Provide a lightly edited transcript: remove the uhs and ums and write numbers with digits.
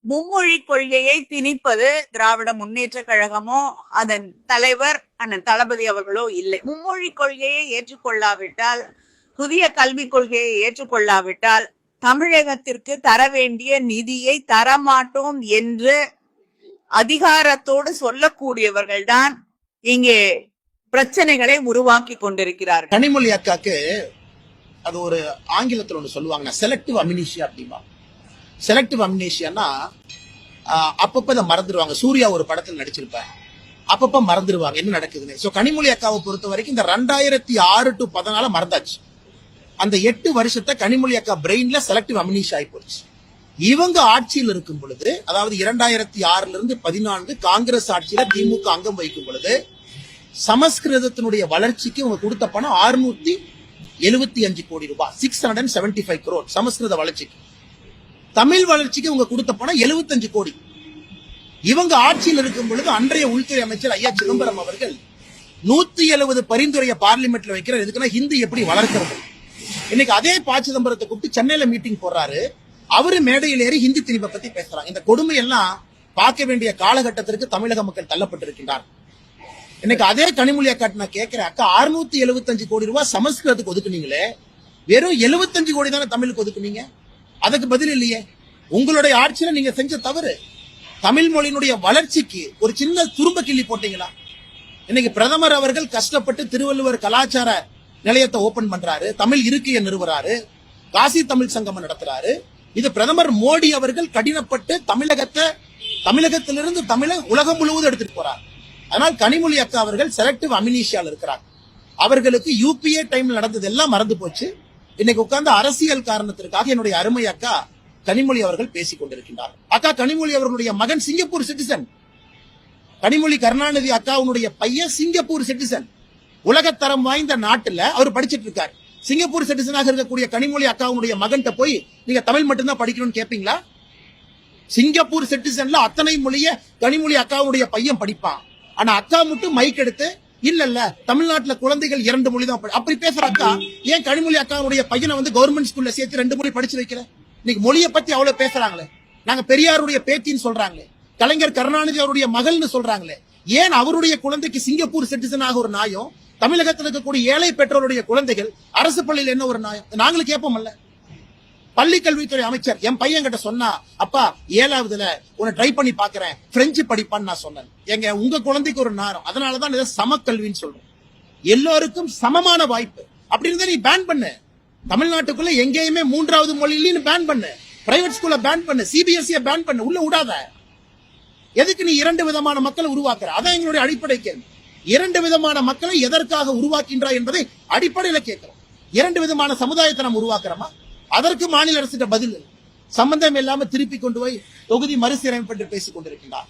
மும்மொழி கொள்கையை திணிப்பது திராவிட முன்னேற்ற கழகமோ அதன் தலைவர் அண்ணன் தளபதி அவர்களோ இல்லை. மும்மொழி கொள்கையை ஏற்றுக்கொள்ளாவிட்டால், புதிய கல்விக் கொள்கையை ஏற்றுக்கொள்ளாவிட்டால் தமிழகத்திற்கு தர வேண்டிய நிதியை தரமாட்டோம் என்று அதிகாரத்தோடு சொல்லக்கூடியவர்கள் தான் இங்கே பிரச்சனைகளை உருவாக்கி கொண்டிருக்கிறார்கள். கனிமொழி அக்காக்கு அது ஒரு ஆங்கிலத்தில் ஒன்று சொல்லுவாங்க, செலக்டிவ் அம்னீசியா அப்படிமா. செலக்டிவ் அம்னீசியானா அப்பப்ப இதை மறந்துடுவாங்க. சூர்யா ஒரு படத்தில் நடிச்சிருப்பார், அப்பப்ப மறந்துடுவாங்க என்ன நடக்குதுன்னு. சோ கனிமொழி அக்காவை பொறுத்த வரைக்கும் இந்த 2006 to 2014 மறந்தாச்சு. அந்த 8 வருஷத்தை கனிமொழி அக்கா பிரெயின்ல செலக்டிவ் அம்னீசியா ஆகி போச்சு. இவங்க ஆட்சியில் இருக்கும் பொழுது, அதாவது 2006 இருந்து 2014 காங்கிரஸ் ஆட்சியில திமுக அங்கம் வகிக்கும் பொழுது, சமஸ்கிருதத்தினுடைய வளர்ச்சிக்கு இவங்க கொடுத்த பணம் 675 கோடி ரூபாய், 675 crore சமஸ்கிருத வளர்ச்சிக்கு. தமிழ் வளர்ச்சிக்கு இவங்க கொடுத்த பணம் 75 கோடி. இவங்க ஆட்சியில் இருக்கும் பொழுது அன்றைய உள்துறை அமைச்சர் ஐயா சிதம்பரம் அவர்கள் 170 பரிந்துரையை பார்லிமெண்ட்ல வைக்கிறார். எதுக்குன்னா ஹிந்தி எப்படி வளர்க்கிறது. இன்னைக்கு அதே ப. சிதம்பரத்தை கூப்பிட்டு சென்னையில மீட்டிங் போடுறாரு. அவரு மேடையில் ஏறி ஹிந்தி திணிப்பை பத்தி பேசுறாங்க. இந்த கொடுமை எல்லாம் பார்க்க வேண்டிய காலகட்டத்திற்கு தமிழக மக்கள் தள்ளப்பட்டிருக்கின்றார். இன்னைக்கு அதே கனிமொழி அக்கா நான் கேட்கிறேன், அக்கா 675 கோடி ரூபாய் சமஸ்கிருதத்துக்கு ஒதுக்குனீங்களே, வெறும் 75 கோடி தானே தமிழுக்கு ஒதுக்குனீங்க. அதுக்கு பதில் இல்லையே. உங்களுடைய ஆட்சியில நீங்க செஞ்ச தவறு. தமிழ் மொழியினுடைய வளர்ச்சிக்கு ஒரு சின்ன துரும்ப கிள்ளி போட்டீங்களா? இன்னைக்கு பிரதமர் அவர்கள் கஷ்டப்பட்டு திருவள்ளுவர் கலாச்சார நிலையத்தை ஓபன் பண்றாரு, தமிழ் இருக்கையை நிறுவறாரு, காசி தமிழ் சங்கமம் நடத்துறாரு. இது பிரதமர் மோடி அவர்கள் கடினப்பட்டு தமிழகத்திலிருந்து தமிழை உலகம் முழுவதும் எடுத்துட்டு போறார். அதனால் கனிமொழி அக்கா அவர்கள் செலக்டிவ் அம்னீசியால இருக்கிறார். அவர்களுக்கு யூபிஏ டைம்ல நடந்தது எல்லாம் மறந்து போச்சு. இன்னைக்கு உட்கார்ந்து அரசியல் காரணத்திற்காக என்னுடைய அருமை அக்கா கனிமொழி அவர்கள் பேசிக் கொண்டிருக்கின்றார். அக்கா கனிமொழி அவர்களுடைய மகன் சிங்கப்பூர் சிட்டிசன். கனிமொழி கருணாநிதி அக்காவுடைய பையன் சிங்கப்பூர் சிட்டிசன். உலகத்தரம் வாய்ந்த நாட்டுல அவர் படிச்சிட்டு இருக்காரு. சிங்கப்பூர் சிட்டிசனாக இருக்கக்கூடிய கனிமொழி அக்காவுடைய மகன்கிட்ட போய் நீங்க தமிழ் மட்டும்தான் படிக்கணும்னு கேட்பீங்களா? சிங்கப்பூர் சிட்டிசன்ல அத்தனை மொழிய கனிமொழி அக்காவுடைய பையன் படிப்பான். ஆனா அக்கா மட்டும் மைக் எடுத்து இல்ல தமிழ்நாட்டுல குழந்தைகள் 2 மொழி தான் அப்படி பேசுற அக்கா ஏன் கனிமொழி அக்காவுடைய பையனை கவர்மெண்ட் ஸ்கூல்ல சேர்த்து 2 மொழி படிச்சு வைக்கல? இன்னைக்கு மொழியை பத்தி அவ்வளவு பேசுறாங்களே. நாங்க பெரியாருடைய பேத்தின்னு சொல்றாங்களே, கலைஞர் கருணாநிதி அவருடைய மகள்னு சொல்றாங்களே. ஏன் அவருடைய குழந்தைக்கு சிங்கப்பூர் சிட்டிசனாக ஒரு நியாயம், தமிழகத்தில் இருக்கக்கூடிய ஏழை பெற்றோருடைய குழந்தைகள் அரசு பள்ளியில் என்ன ஒரு நியாயம்? நாங்களும் கேட்போம்ல. பள்ளி கல்வித்துறை அமைச்சர் என் பையன் கிட்ட சொன்னா, அப்பா 7வதுல உன்னை ட்ரை பண்ணி பாக்குறேன், பிரெஞ்சு படிப்பான்னு நான் சொன்னேன். எங்க உங்க குழந்தைக்கு ஒரு நேரம், அதனாலதான் இதை சமக்கல்வின்னு சொல்றோம். எல்லோருக்கும் சமமான வாய்ப்பு அப்படின்னு நீ பேன் பண்ணு. தமிழ்நாட்டுக்குள்ள எங்கேயுமே 3வது மொழியிலும் பேன் பண்ணு, பிரைவேட் ஸ்கூல்ல பேன் பண்ணு, சிபிஎஸ்இ பேன் பண்ணு, உள்ள விடாத. எதுக்கு நீ 2 விதமான மக்களை உருவாக்குற? அதான் எங்களுடைய அடிப்படை கேள்வி. 2 விதமான மக்களை எதற்காக உருவாக்கின்றாய் என்பதை அடிப்படையில கேட்கிறோம். 2 விதமான சமுதாயத்தை நாம் உருவாக்குறோமா? அதற்கு மாநில அரசிட்ட பதில் சம்பந்தம் இல்லாம திருப்பி கொண்டு போய் தொகுதி மறுசீரமைப்பு என்று பேசிக் கொண்டிருக்கின்றார்.